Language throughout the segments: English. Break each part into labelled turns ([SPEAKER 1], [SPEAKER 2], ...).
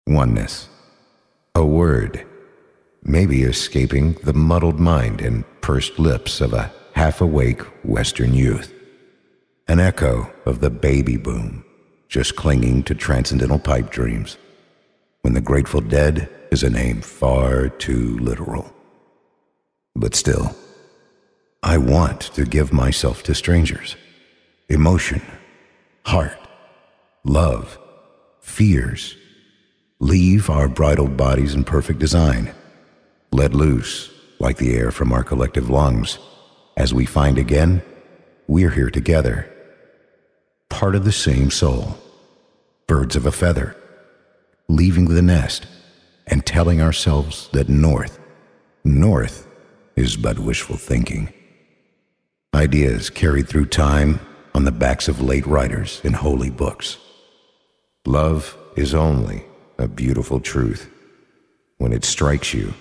[SPEAKER 1] Oneness. A word, maybe escaping the muddled mind and pursed lips of a half-awake Western youth. An echo of the baby boom, just clinging to transcendental pipe dreams, when the Grateful Dead is a name far too literal. But still, I want to give myself to strangers. Emotion, heart, love, fears. Leave our bridled bodies in perfect design, let loose like the air from our collective lungs. As we find again, we're here together, part of the same soul, birds of a feather, leaving the nest and telling ourselves that north is but wishful thinking. Ideas carried through time on the backs of late writers in holy books. Love is only a beautiful truth when it strikes you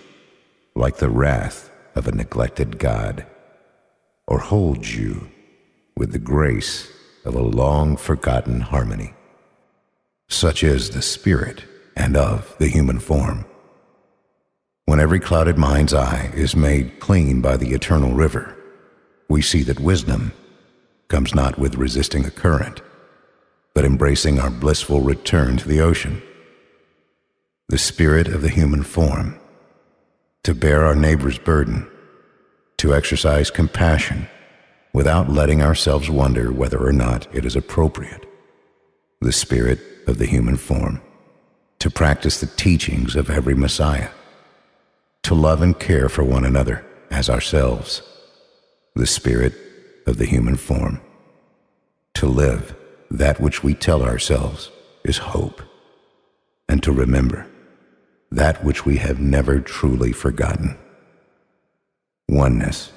[SPEAKER 1] like the wrath of a neglected god, or holds you with the grace of a long-forgotten harmony. Such is the spirit and of the human form. When every clouded mind's eye is made clean by the eternal river, we see that wisdom comes not with resisting a current, but embracing our blissful return to the ocean. The spirit of the human form, to bear our neighbor's burden, to exercise compassion without letting ourselves wonder whether or not it is appropriate. The spirit of the human form, to practice the teachings of every Messiah, to love and care for one another as ourselves. The spirit of the human form, to live that which we tell ourselves is hope, and to remember that which we have never truly forgotten. Oneness.